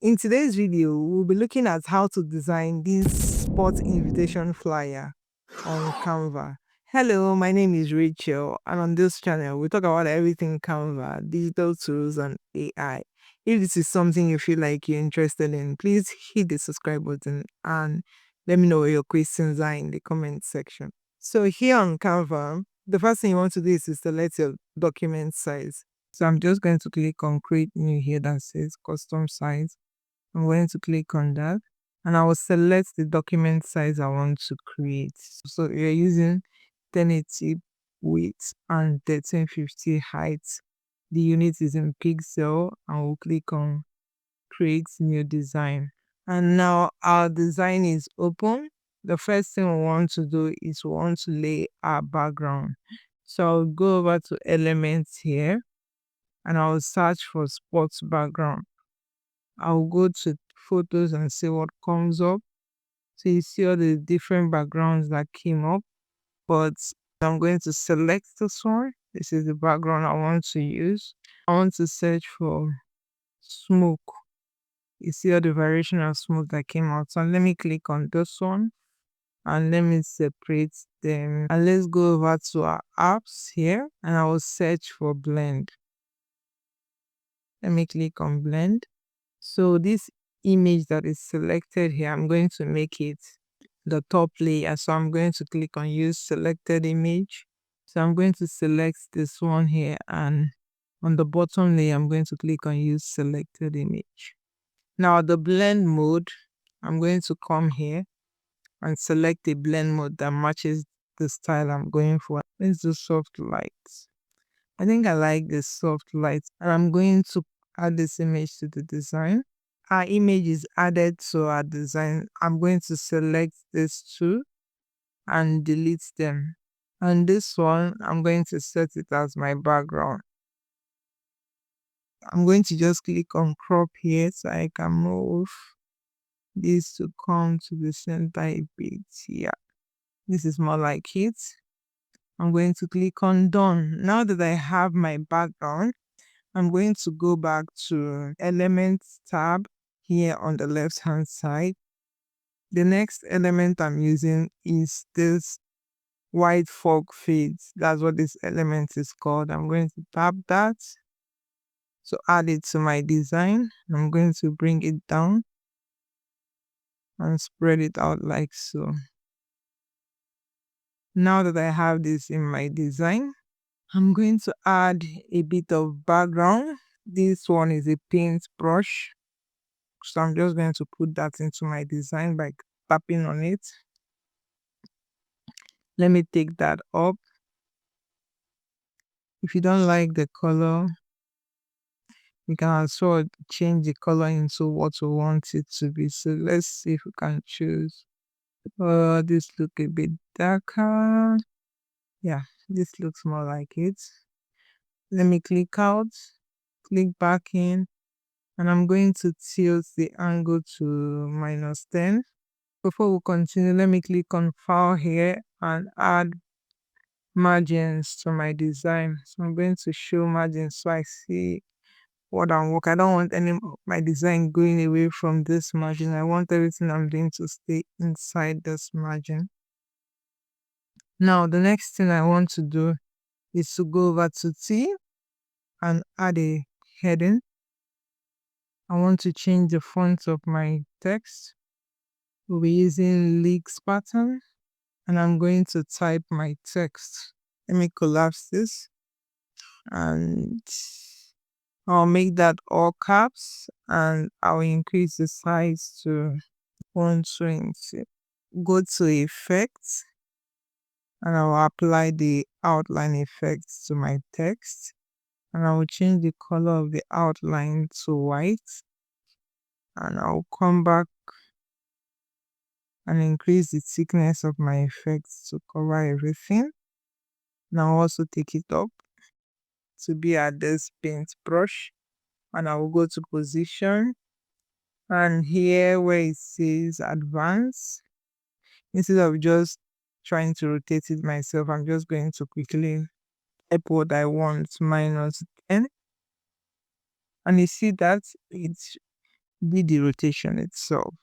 In today's video, we'll be looking at how to design this sport invitation flyer on Canva. Hello, my name is Rachel, and on this channel, we talk about everything Canva, digital tools, and AI. If this is something you feel like you're interested in, please hit the subscribe button and let me know what your questions are in the comment section. So here on Canva, the first thing you want to do is to select your document size. So I'm just going to click on create new here that says custom size. I'm going to click on that and I will select the document size I want to create. So we're using 1080 width and 1350 height. The unit is in pixel and we'll click on create new design. And now our design is open. The first thing we want to do is we want to lay our background. So I'll go over to elements here and I'll search for sports background. I'll go to photos and see what comes up. So you see all the different backgrounds that came up, but I'm going to select this one. This is the background I want to use. I want to search for smoke. You see all the variation of smoke that came out. So let me click on this one and let me separate them. And let's go over to our apps here and I will search for blend. Let me click on blend. So this image that is selected here, I'm going to make it the top layer. So I'm going to click on use selected image. So I'm going to select this one here and on the bottom layer, I'm going to click on use selected image. Now the blend mode, I'm going to come here and select a blend mode that matches the style I'm going for. Let's do soft lights. I think I like the soft lights and I'm going to add this image to the design. Our image is added to our design. I'm going to select these two and delete them. And this one, I'm going to set it as my background. I'm going to just click on crop here so I can move this to come to the center a bit here. This is more like it. I'm going to click on done. Now that I have my background, I'm going to go back to Elements tab here on the left hand side. The next element I'm using is this white fog fades. That's what this element is called. I'm going to tap that to add it to my design. I'm going to bring it down and spread it out like so. Now that I have this in my design, I'm going to add a bit of background. This one is a paint brush. So I'm just going to put that into my design by tapping on it. Let me take that up. If you don't like the color, we can also change the color into what we want it to be. So let's see if we can choose. This look a bit darker. Yeah, this looks more like it. Let me click out, click back in, and I'm going to tilt the angle to -10. Before we continue, let me click on file here and add margins to my design. So I'm going to show margins so I see what I'm working. I don't want any of my design going away from this margin. I want everything I'm doing to stay inside this margin. Now, the next thing I want to do is to go over to T and add a heading. I want to change the font of my text. We'll be using leaks pattern and I'm going to type my text. Let me collapse this and I'll make that all caps and I'll increase the size to 120. Go to effects and I'll apply the outline effects to my text and I will change the color of the outline to white and I'll come back and increase the thickness of my effects to cover everything. Now also take it up to be at this paintbrush and I will go to position and here where it says advance, instead of just trying to rotate it myself, I'm just going to quickly type what I want -10 and you see that be the rotation itself.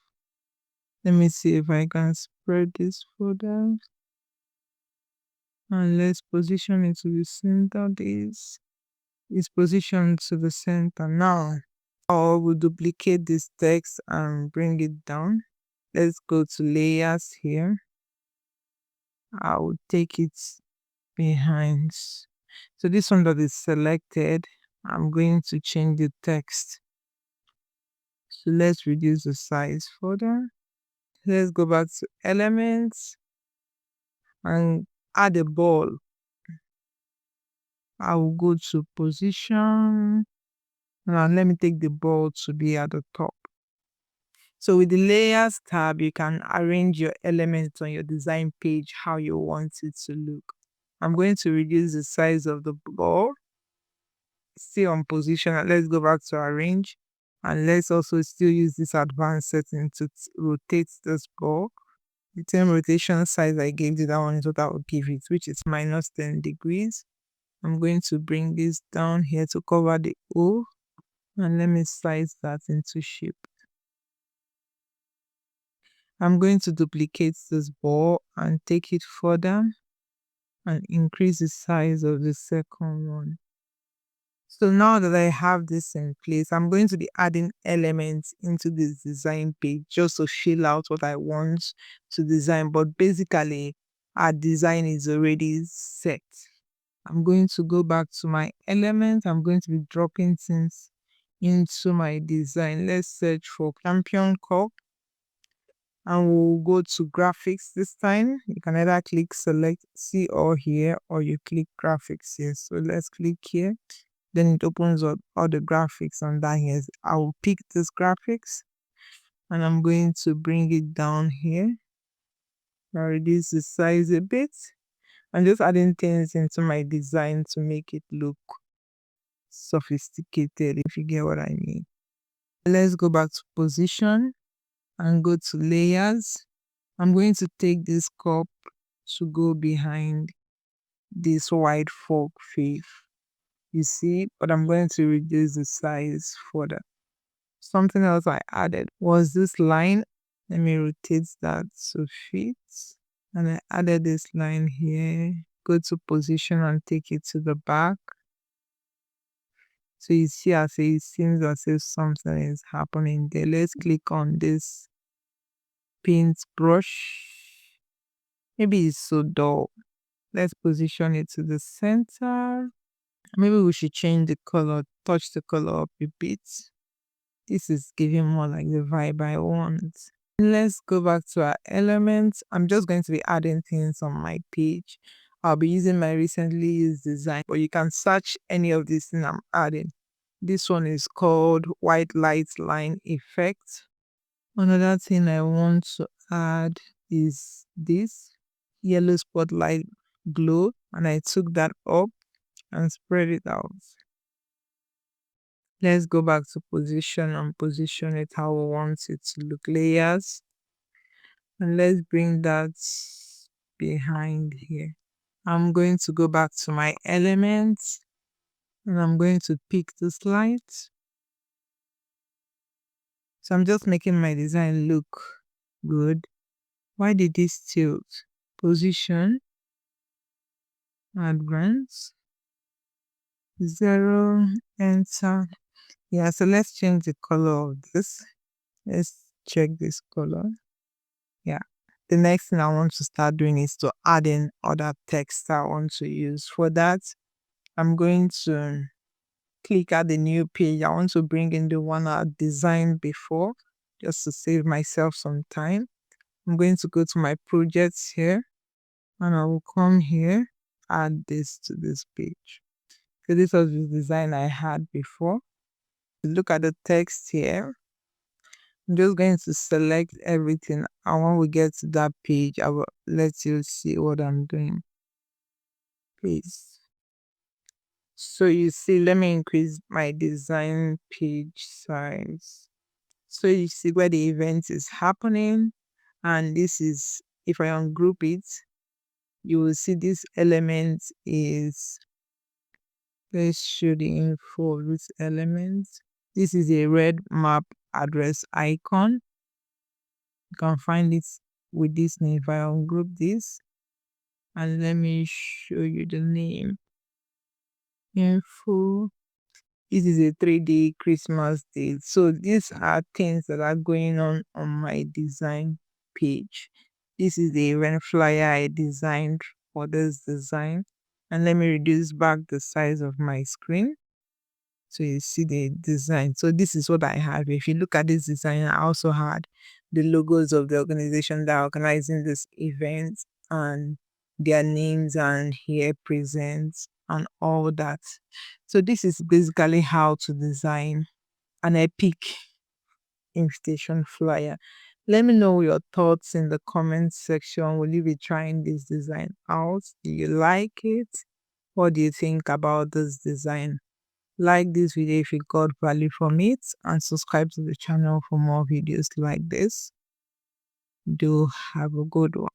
Let me see if I can spread this further. And let's position it to the center. This is positioned to the center now. Or we'll duplicate this text and bring it down. Let's go to layers here. I will take it behind. So this one that is selected, I'm going to change the text. So let's reduce the size further. Let's go back to elements and add a ball. I will go to position. Now let me take the ball to be at the top. So with the layers tab, you can arrange your elements on your design page how you want it to look. I'm going to reduce the size of the ball. Stay on position and let's go back to arrange. And let's also still use this advanced setting to rotate this ball. The same rotation size I gave you, that one is what I will give it, which is minus 10 degrees. I'm going to bring this down here to cover the O. And let me size that into shape. I'm going to duplicate this ball and take it further and increase the size of the second one. So now that I have this in place, I'm going to be adding elements into this design page just to fill out what I want to design. But basically, our design is already set. I'm going to go back to my element. I'm going to be dropping things into my design. Let's search for champion cup. And we'll go to graphics this time. You can either click select see all here or you click graphics here. So let's click here. Then it opens up all the graphics under here. I will pick this graphics and I'm going to bring it down here. I'll reduce the size a bit. I'm just adding things into my design to make it look sophisticated, if you get what I mean. Let's go back to position and go to layers. I'm going to take this cup to go behind this white fork face. You see, but I'm going to reduce the size further. Something else I added was this line. Let me rotate that to fit. And I added this line here. Go to position and take it to the back. So you see, it seems as if something is happening there. Let's click on this paint brush. Maybe it's so dull. Let's position it to the center. Maybe we should change the color, touch the color up a bit. This is giving more like the vibe I want. Let's go back to our elements. I'm just going to be adding things on my page. I'll be using my recently used design, but you can search any of these things I'm adding. This one is called white light line effect. Another thing I want to add is this yellow spotlight glow, and I took that up and spread it out. Let's go back to position and position it how we want it to look. Layers, and let's bring that behind here. I'm going to go back to my elements and I'm going to pick this light. So I'm just making my design look good. Why did this tilt? Position, advance, 0, enter. Yeah, so let's change the color of this. Let's check this color. Yeah. The next thing I want to start doing is to add in other text I want to use. For that, I'm going to click at the new page. I want to bring in the one I designed before just to save myself some time. I'm going to go to my projects here and I will come here, add this to this page. So this was the design I had before. Look at the text here. I'm just going to select everything, and when we get to that page, I will let you see what I'm doing. Please. So you see, let me increase my design page size. So you see where the event is happening, and this is, if I ungroup it, you will see this element is, let's show the info of this element. This is a red map address icon. You can find it with this name. If I ungroup this, and let me show you the name. Info. This is a 3D Christmas date. So these are things that are going on my design page. This is the event flyer I designed for this design. And let me reduce back the size of my screen so you see the design. So this is what I have. If you look at this design, I also had the logos of the organization that are organizing this event and their names and here presents and all that. So this is basically how to design an epic invitation flyer. Let me know your thoughts in the comment section. Will you be trying this design out? Do you like it? What do you think about this design? Like this video if you got value from it, and subscribe to the channel for more videos like this. Do have a good one.